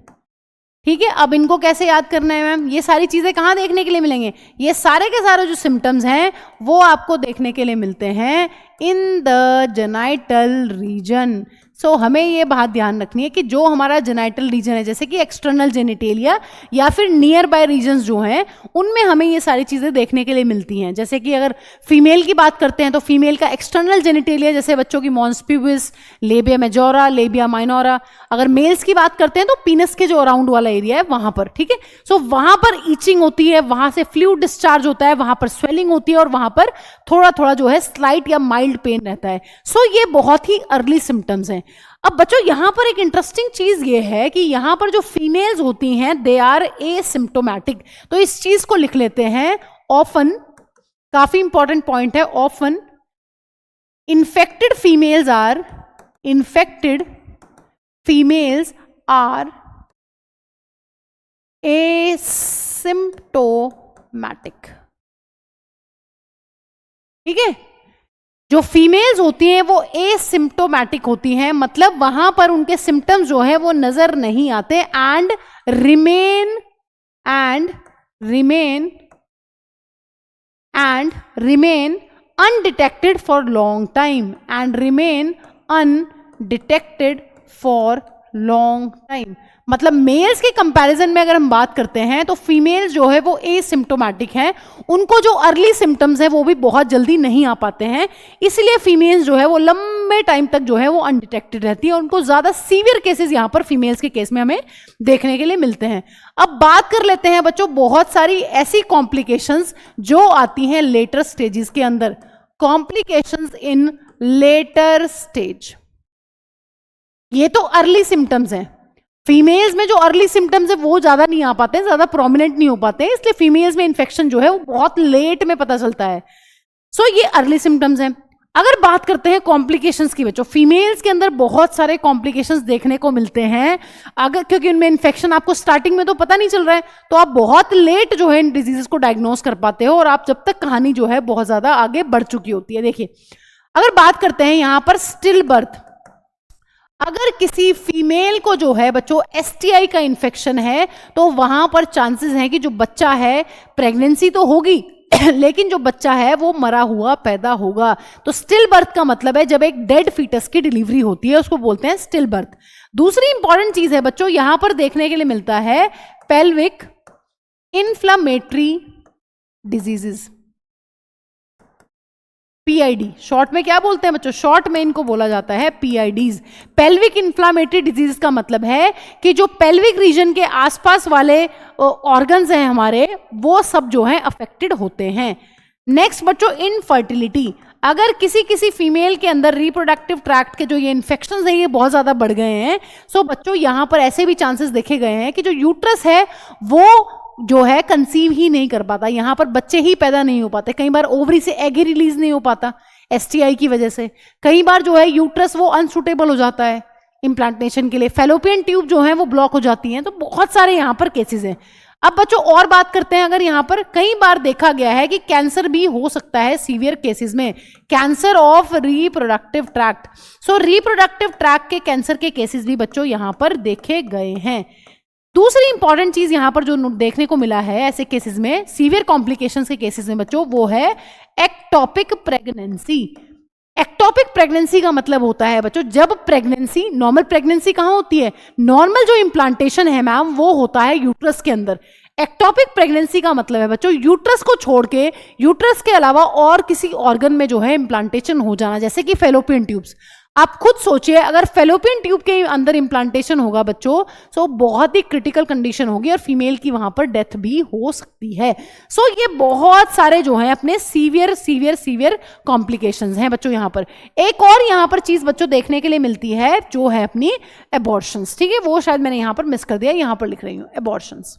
ठीक है। अब इनको कैसे याद करना है मैम? ये सारी चीजें कहां देखने के लिए मिलेंगे? ये सारे के सारे जो सिम्टम्स हैं वो आपको देखने के लिए मिलते हैं इन द जेनाइटल रीजन। सो हमें ये बात ध्यान रखनी है कि जो हमारा जेनाइटल रीजन है, जैसे कि एक्सटर्नल जेनिटेलिया या फिर नियर बाय रीजन्स जो हैं, उनमें हमें ये सारी चीज़ें देखने के लिए मिलती हैं। जैसे कि अगर फीमेल की बात करते हैं तो फीमेल का एक्सटर्नल जेनिटेलिया, जैसे बच्चों की mons pubis, labia majora, labia minora. अगर मेल्स की बात करते हैं तो पीनस के जो अराउंड वाला एरिया है वहां पर, ठीक है। सो वहां पर ईचिंग होती है, वहां से फ्लूइड डिस्चार्ज होता है, वहां पर स्वेलिंग होती है, और वहां पर थोड़ा थोड़ा जो है स्लाइट या माइल्ड पेन रहता है। सो ये बहुत ही अर्ली सिम्टम्स हैं। अब बच्चों यहां पर एक इंटरेस्टिंग चीज ये है कि यहां पर जो फीमेल्स होती हैं दे आर एसिम्प्टोमैटिक। तो इस चीज को लिख लेते हैं ऑफन, काफी इंपॉर्टेंट पॉइंट है। Often infected females are asymptomatic, ठीक है। जो फीमेल्स होती हैं वो एसिम्प्टोमैटिक होती हैं, मतलब वहां पर उनके सिम्टम्स जो है वो नजर नहीं आते, and remain undetected for long time, मतलब मेल्स के कंपैरिजन में अगर हम बात करते हैं तो फीमेल्स जो है वो एसिम्प्टोमैटिक हैं। उनको जो अर्ली सिम्टम्स है वो भी बहुत जल्दी नहीं आ पाते हैं, इसलिए फीमेल्स जो है वो लंबे टाइम तक जो है वो अनडिटेक्टेड रहती है। उनको ज्यादा सीवियर केसेस यहां पर फीमेल्स के केस में हमें देखने के लिए मिलते हैं। अब बात कर लेते हैं बच्चों बहुत सारी ऐसी कॉम्प्लिकेशंस जो आती हैं लेटर स्टेजेस के अंदर। कॉम्प्लिकेशंस इन लेटर स्टेज, ये तो अर्ली सिम्टम्स हैं। फीमेल्स में जो अर्ली सिम्टम्स है वो ज्यादा नहीं आ पाते हैं, ज्यादा प्रोमिनेंट नहीं हो पाते हैं, इसलिए फीमेल्स में इन्फेक्शन जो है वो बहुत लेट में पता चलता है। सो ये अर्ली सिम्टम्स हैं। अगर बात करते हैं कॉम्प्लिकेशंस की बच्चों, फीमेल्स के अंदर बहुत सारे कॉम्प्लिकेशंस देखने को मिलते हैं, अगर क्योंकि उनमें इन्फेक्शन आपको स्टार्टिंग में तो पता नहीं चल रहा है, तो आप बहुत लेट जो है इन डिजीजेस को डायग्नोस कर पाते हो, और आप जब तक कहानी जो है बहुत ज्यादा आगे बढ़ चुकी होती है। देखिए अगर बात करते हैं यहां पर स्टिल बर्थ, अगर किसी फीमेल को जो है बच्चों STI का इन्फेक्शन है तो वहां पर चांसेस हैं कि जो बच्चा है, प्रेगनेंसी तो होगी लेकिन जो बच्चा है वो मरा हुआ पैदा होगा। तो स्टिल बर्थ का मतलब है जब एक डेड फीटस की डिलीवरी होती है उसको बोलते हैं स्टिल बर्थ। दूसरी इंपॉर्टेंट चीज है बच्चों यहां पर देखने के लिए मिलता है pelvic inflammatory diseases, PID short में क्या बोलते हैं बच्चों? शॉर्ट में इनको बोला जाता है PIDs। पेल्विक इन्फ्लामेटरी डिजीज का मतलब है कि जो पेल्विक रीजन के आसपास वाले ऑर्गन्स हैं हमारे, वो सब जो हैं अफेक्टेड होते हैं। नेक्स्ट बच्चों इनफर्टिलिटी, अगर किसी फीमेल के अंदर रिप्रोडक्टिव ट्रैक्ट के जो ये इन्फेक्शंस हैं ये बहुत ज्यादा बढ़ गए हैं, सो बच्चों यहां पर ऐसे भी चांसेस देखे गए हैं कि जो यूट्रस है वो जो है कंसीव ही नहीं कर पाता, यहां पर बच्चे ही पैदा नहीं हो पाते। कई बार ओवरी से एग ही रिलीज नहीं हो पाता STI की वजह से। कई बार जो है यूट्रस वो अनसुटेबल हो जाता है इम्प्लांटेशन के लिए, फेलोपियन ट्यूब जो है वो ब्लॉक हो जाती हैं। तो बहुत सारे यहां पर केसेस हैं। अब बच्चों और बात करते हैं, अगर यहां पर कई बार देखा गया है कि कैंसर भी हो सकता है सीवियर केसेस में, cancer of reproductive tract. So reproductive tract के कैंसर के केसेस भी बच्चों यहां पर देखे गए हैं। दूसरी इंपॉर्टेंट चीज यहां पर जो देखने को मिला है ऐसे केसेस में, सीवियर कॉम्प्लिकेशंस के केसेस में बच्चों, वो है एक्टोपिक प्रेगनेंसी। एक्टोपिक प्रेगनेंसी का मतलब होता है बच्चों, जब प्रेगनेंसी, नॉर्मल प्रेगनेंसी कहाँ होती है, नॉर्मल जो इम्प्लांटेशन है मैम वो होता है यूट्रस के अंदर। एक्टोपिक प्रेगनेंसी का मतलब है बच्चों यूट्रस को छोड़ के, यूट्रस के अलावा और किसी ऑर्गन में जो है इम्प्लांटेशन हो जाना, जैसे कि फेलोपियन ट्यूब्स। आप खुद सोचिए अगर फेलोपियन ट्यूब के अंदर इम्प्लांटेशन होगा बच्चों, सो बहुत ही क्रिटिकल कंडीशन होगी और फीमेल की वहां पर डेथ भी हो सकती है। सो ये बहुत सारे जो हैं अपने सीवियर सीवियर सीवियर कॉम्प्लिकेशंस हैं बच्चों। यहाँ पर एक और यहाँ पर चीज बच्चों देखने के लिए मिलती है जो है अपनी एबॉर्शंस। ठीक है, वो शायद मैंने यहाँ पर मिस कर दिया, यहाँ पर लिख रही हूँ एबॉर्शंस।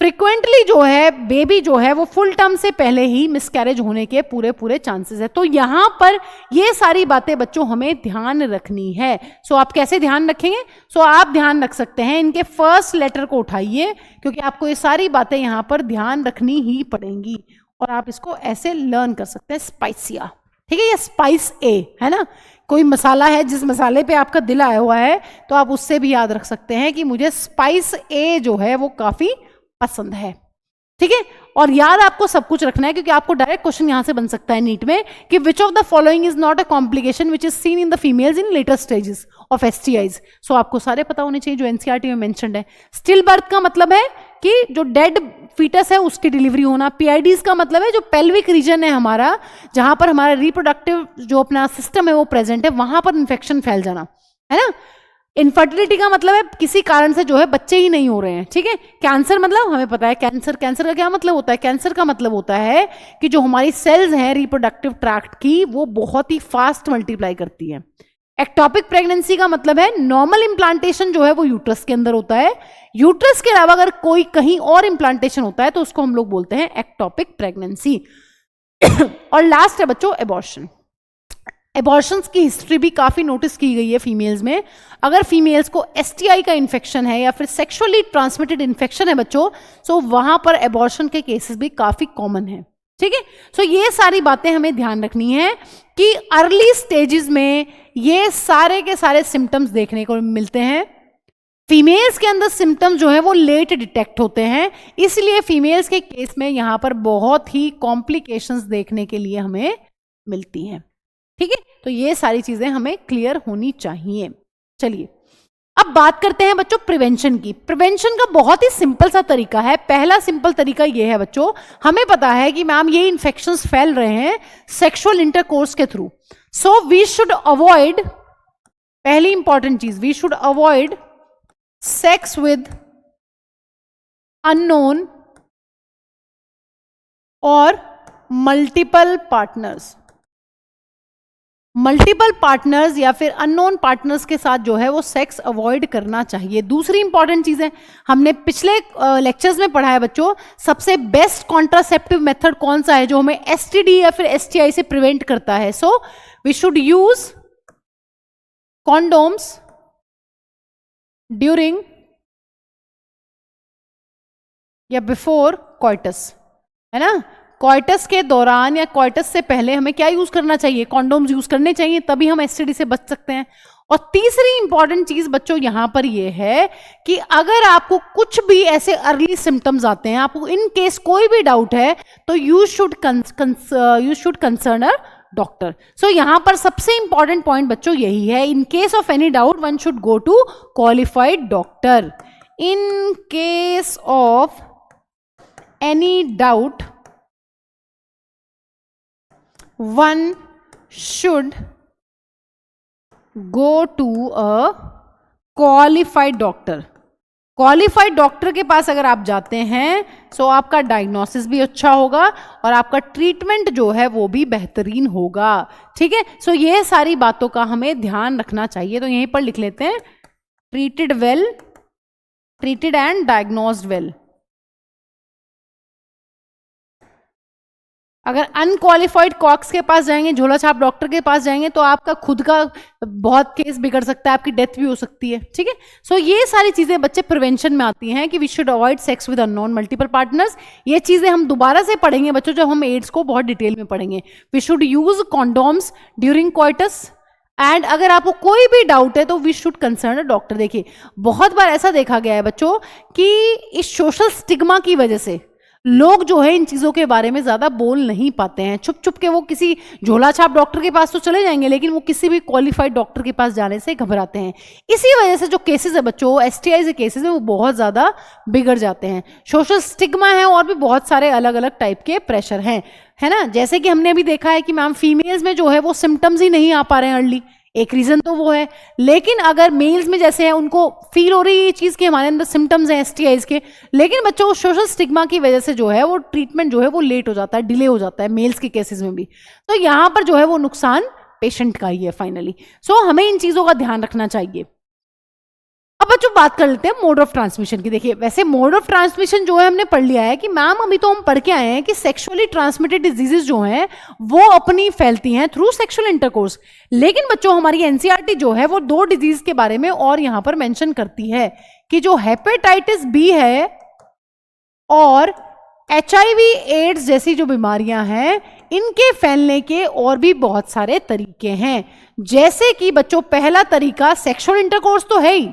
फ्रिक्वेंटली जो है बेबी जो है वो फुल टर्म से पहले ही मिसकैरेज होने के पूरे चांसेस है। तो यहां पर ये सारी बातें बच्चों हमें ध्यान रखनी है। सो आप कैसे ध्यान रखेंगे? सो आप ध्यान रख सकते हैं, इनके फर्स्ट लेटर को उठाइए क्योंकि आपको ये सारी बातें यहां पर ध्यान रखनी ही पड़ेंगी और आप इसको ऐसे लर्न कर सकते हैं, स्पाइसिया। ठीक है, ये स्पाइस ए है ना, कोई मसाला है जिस मसाले पे आपका दिल आया हुआ है तो आप उससे भी याद रख सकते हैं कि मुझे स्पाइस ए जो है वो काफी पसंद है। ठीक है, और याद आपको सब कुछ रखना है क्योंकि आपको डायरेक्ट क्वेश्चन यहां से बन सकता है नीट में कि which of the following is not a complication which is seen in the females in later stages of STIs. So आपको सारे पता होने चाहिए जो एनसीईआरटी में मेंशन्ड है। स्टिल बर्थ का मतलब है कि जो डेड फीटस है उसकी डिलीवरी होना। पीआईडीज का मतलब है जो पेल्विक रीजन है हमारा, जहां पर हमारा रिप्रोडक्टिव जो अपना सिस्टम है वो प्रेजेंट है, वहां पर इन्फेक्शन फैल जाना, है ना। इनफर्टिलिटी का मतलब है किसी कारण से जो है बच्चे ही नहीं हो रहे हैं। ठीक है, कैंसर मतलब हमें पता है, कैंसर का क्या मतलब होता है? कैंसर का मतलब होता है कि जो हमारी सेल्स हैं रिप्रोडक्टिव ट्रैक्ट की वो बहुत ही फास्ट मल्टीप्लाई करती है। एक्टोपिक प्रेगनेंसी का मतलब है नॉर्मल इम्प्लांटेशन जो है वो यूट्रस के अंदर होता है, यूट्रस के अलावा अगर कोई कहीं और इम्प्लांटेशन होता है तो उसको हम लोग बोलते हैं एक्टोपिक प्रेगनेंसी। और लास्ट है बच्चों एबॉर्शन। एबॉर्शंस की हिस्ट्री भी काफी नोटिस की गई है फीमेल्स में। अगर फीमेल्स को एसटीआई का इन्फेक्शन है या फिर सेक्सुअली ट्रांसमिटेड इन्फेक्शन है बच्चों, सो वहां पर एबॉर्शन के केसेस भी काफी कॉमन है। ठीक है, सो ये सारी बातें हमें ध्यान रखनी है कि अर्ली स्टेजेस में ये सारे के सारे सिम्टम्स देखने को मिलते हैं। फीमेल्स के अंदर सिम्टम्स जो है वो लेट डिटेक्ट होते हैं, इसलिए फीमेल्स के केस में यहां पर बहुत ही कॉम्प्लिकेशंस देखने के लिए हमें मिलती हैं। ठीक है, तो ये सारी चीजें हमें क्लियर होनी चाहिए। चलिए अब बात करते हैं बच्चों प्रिवेंशन की। प्रिवेंशन का बहुत ही सिंपल सा तरीका है। पहला सिंपल तरीका ये है बच्चों, हमें पता है कि मैम ये इन्फेक्शंस फैल रहे हैं सेक्सुअल इंटरकोर्स के through, so we should avoid, पहली इंपॉर्टेंट चीज, we should avoid sex with unknown or multiple partners. Multiple partners या फिर अननोन पार्टनर्स के साथ जो है वो सेक्स अवॉइड करना चाहिए। दूसरी इंपॉर्टेंट चीज है, हमने पिछले लेक्चर्स में पढ़ा है बच्चों, सबसे बेस्ट कॉन्ट्रासेप्टिव मेथड कौन सा है जो हमें एसटीडी या फिर एसटीआई से प्रिवेंट करता है। So we should use condoms during या बिफोर कॉइटस, है ना। कॉइटस के दौरान या कॉइटस से पहले हमें क्या यूज करना चाहिए? कॉन्डोम्स यूज करने चाहिए, तभी हम एसटीडी से बच सकते हैं। और तीसरी इंपॉर्टेंट चीज बच्चों यहां पर यह है कि अगर आपको कुछ भी ऐसे अर्ली सिम्टम्स आते हैं, आपको इन केस कोई भी डाउट है, तो you should concern a doctor. So यहां पर सबसे इंपॉर्टेंट पॉइंट बच्चों यही है, in case of any doubt one should go to qualified doctor. In case of any doubt one should go to a qualified doctor। Qualified doctor के पास अगर आप जाते हैं सो आपका डायग्नोसिस भी अच्छा होगा और आपका ट्रीटमेंट जो है वो भी बेहतरीन होगा। ठीक है, सो ये सारी बातों का हमें ध्यान रखना चाहिए। तो यहीं पर लिख लेते हैं, treated well, treated and diagnosed well. अगर अनक्वालिफाइड कॉक्स के पास जाएंगे, झोला छाप डॉक्टर के पास जाएंगे, तो आपका खुद का बहुत केस बिगड़ सकता है, आपकी डेथ भी हो सकती है। ठीक है, सो ये सारी चीजें बच्चे प्रिवेंशन में आती हैं कि we should avoid sex with unknown multiple partners. ये चीजें हम दोबारा से पढ़ेंगे बच्चों जब हम एड्स को बहुत डिटेल में पढ़ेंगे। We should use condoms during coitus and अगर आपको कोई भी डाउट है तो we should concern a doctor. देखिए बहुत बार ऐसा देखा गया है बच्चों कि इस सोशल स्टिग्मा की वजह से लोग जो है इन चीज़ों के बारे में ज़्यादा बोल नहीं पाते हैं, छुप छुप के वो किसी झोला छाप डॉक्टर के पास तो चले जाएंगे, लेकिन वो किसी भी क्वालिफाइड डॉक्टर के पास जाने से घबराते हैं। इसी वजह से जो केसेस है बच्चों, STI के केसेस है, वो बहुत ज़्यादा बिगड़ जाते हैं। सोशल स्टिग्मा है और भी बहुत सारे अलग अलग टाइप के प्रेशर हैं, है ना। जैसे कि हमने अभी देखा है कि मैम फीमेल्स में जो है वो सिम्टम्स ही नहीं आ पा रहे हैं अर्ली, एक रीजन तो वो है। लेकिन अगर मेल्स में जैसे है उनको फील हो रही है ये चीज़ कि हमारे अंदर सिम्टम्स हैं STIs के, लेकिन बच्चों सोशल स्टिग्मा की वजह से जो है वो ट्रीटमेंट जो है वो लेट हो जाता है, डिले हो जाता है मेल्स के केसेस में भी। तो यहाँ पर जो है वो नुकसान पेशेंट का ही है फाइनली। सो हमें इन चीज़ों का ध्यान रखना चाहिए। अब बच्चों बात कर लेते हैं मोड ऑफ ट्रांसमिशन की। देखिए वैसे मोड ऑफ ट्रांसमिशन जो है हमने पढ़ लिया है कि मैम अभी तो हम पढ़ के आए हैं कि सेक्सुअली ट्रांसमिटेड डिजीजेस जो हैं वो अपनी फैलती हैं थ्रू सेक्सुअल इंटरकोर्स। लेकिन बच्चों हमारी NCERT जो है वो 2 डिजीज के बारे में और यहां पर मेंशन करती है कि जो हेपेटाइटिस बी है और HIV एड्स जैसी जो बीमारियां हैं इनके फैलने के और भी बहुत सारे तरीके हैं। जैसे कि बच्चों पहला तरीका सेक्सुअल इंटरकोर्स तो है ही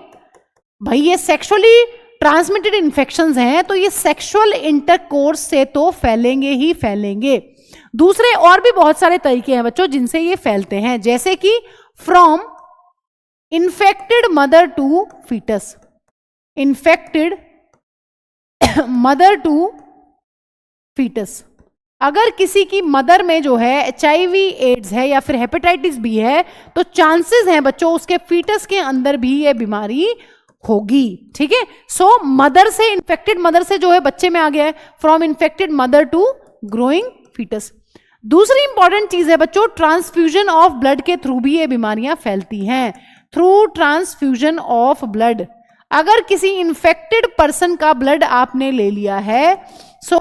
भाई, ये सेक्सुअली ट्रांसमिटेड इन्फेक्शंस हैं तो ये सेक्सुअल इंटरकोर्स से तो फैलेंगे ही फैलेंगे। दूसरे और भी बहुत सारे तरीके हैं बच्चों जिनसे ये फैलते हैं, जैसे कि from infected mother to foetus, infected mother to foetus. अगर किसी की मदर में जो है HIV एड्स है या फिर हेपेटाइटिस बी है तो चांसेस हैं बच्चों उसके फीटस के अंदर भी ये बीमारी होगी। ठीक है, सो मदर से, इन्फेक्टेड मदर से जो है बच्चे में आ गया है, from infected mother to growing foetus. दूसरी इंपॉर्टेंट चीज है बच्चों ट्रांसफ्यूजन ऑफ ब्लड के थ्रू भी ये बीमारियां फैलती हैं, थ्रू ट्रांसफ्यूजन ऑफ ब्लड। अगर किसी इन्फेक्टेड पर्सन का ब्लड आपने ले लिया है सो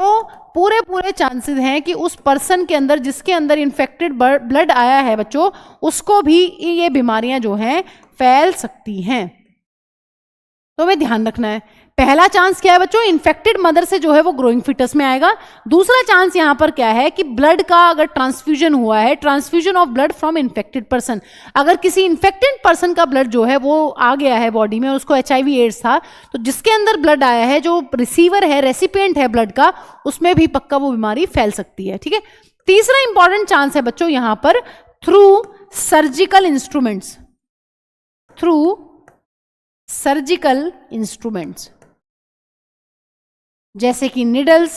पूरे चांसेस हैं कि उस पर्सन के अंदर जिसके अंदर इन्फेक्टेड ब्लड आया है बच्चों उसको भी ये बीमारियां जो हैं फैल सकती हैं। तो हमें ध्यान रखना है। पहला चांस क्या है बच्चों, इन्फेक्टेड मदर से जो है वो ग्रोइंग फीटस में आएगा। दूसरा चांस यहां पर क्या है कि ब्लड का अगर ट्रांसफ्यूजन हुआ है, transfusion of blood from infected person, अगर किसी इन्फेक्टेड पर्सन का ब्लड जो है वो आ गया है बॉडी में, उसको HIV एड्स था तो जिसके अंदर ब्लड आया है, जो रिसीवर है, रेसिपिएंट है ब्लड का, उसमें भी पक्का वो बीमारी फैल सकती है। ठीक है, तीसरा इंपॉर्टेंट चांस है बच्चों यहां पर through surgical instruments, through surgical instruments जैसे कि निडल्स,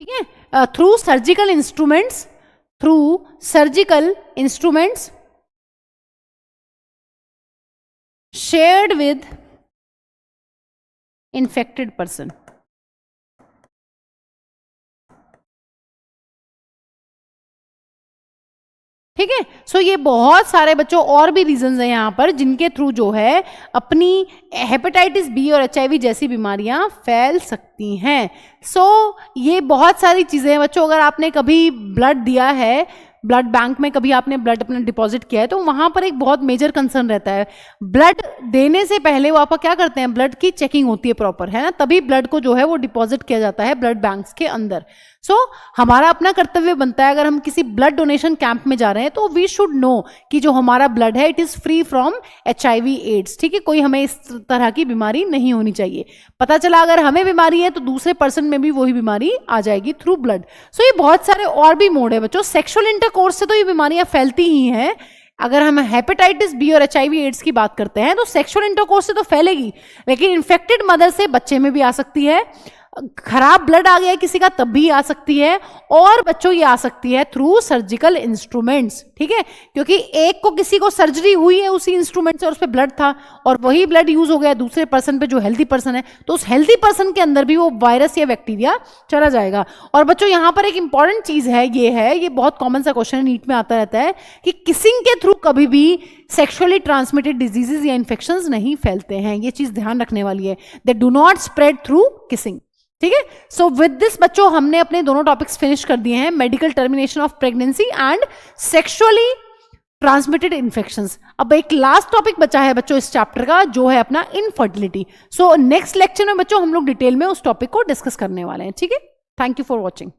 ठीक है, through surgical instruments, through surgical instruments shared with infected person. ठीक है, सो ये बहुत सारे बच्चों और भी रीजंस हैं यहाँ पर जिनके थ्रू जो है अपनी हेपेटाइटिस बी और HIV जैसी बीमारियां फैल सकती हैं। सो ये बहुत सारी चीज़ें हैं बच्चों। अगर आपने कभी ब्लड दिया है, ब्लड बैंक में कभी आपने ब्लड अपना डिपॉजिट किया है तो वहाँ पर एक बहुत मेजर कंसर्न रहता है। ब्लड देने से पहले वो आपका क्या करते हैं, ब्लड की चेकिंग होती है प्रॉपर, है ना, तभी ब्लड को जो है वो डिपॉजिट किया जाता है ब्लड बैंक्स के अंदर। सो हमारा अपना कर्तव्य बनता है अगर हम किसी ब्लड डोनेशन कैंप में जा रहे हैं तो वी शुड नो कि जो हमारा ब्लड है it is free from HIV AIDS. ठीक है, कोई हमें इस तरह की बीमारी नहीं होनी चाहिए। पता चला अगर हमें बीमारी है तो दूसरे पर्सन में भी वही बीमारी आ जाएगी थ्रू ब्लड। सो ये बहुत सारे और भी मोड है बच्चों। सेक्सुअल इंटरकोर्स से तो ये बीमारियां फैलती ही हैं। अगर हम हेपेटाइटिस बी और HIV एड्स की बात करते हैं तो सेक्सुअल इंटरकोर्स से तो फैलेगी, लेकिन इन्फेक्टेड मदर से बच्चे में भी आ सकती है, खराब ब्लड आ गया किसी का तब भी आ सकती है, और बच्चों ये आ सकती है थ्रू सर्जिकल इंस्ट्रूमेंट्स। ठीक है, क्योंकि एक को किसी को सर्जरी हुई है उसी इंस्ट्रूमेंट से और उस पर ब्लड था और वही ब्लड यूज हो गया दूसरे पर्सन पे जो हेल्थी पर्सन है, तो उस हेल्थी पर्सन के अंदर भी वो वायरस या बैक्टीरिया चला जाएगा। और बच्चों यहाँ पर एक इंपॉर्टेंट चीज है, ये बहुत कॉमन सा क्वेश्चन नीट में आता रहता है कि किसिंग के थ्रू कभी भी सेक्सुअली ट्रांसमिटेड डिजीजेज या इन्फेक्शंस नहीं फैलते हैं। ये चीज ध्यान रखने वाली है, they do not spread through kissing. ठीक है, सो विद दिस बच्चों हमने अपने दोनों टॉपिक्स फिनिश कर दिए हैं, medical termination of pregnancy and sexually transmitted infections. अब एक लास्ट टॉपिक बचा है बच्चों इस चैप्टर का, जो है अपना इनफर्टिलिटी। सो नेक्स्ट लेक्चर में बच्चों हम लोग डिटेल में उस टॉपिक को डिस्कस करने वाले हैं। ठीक है, थैंक यू फॉर वॉचिंग।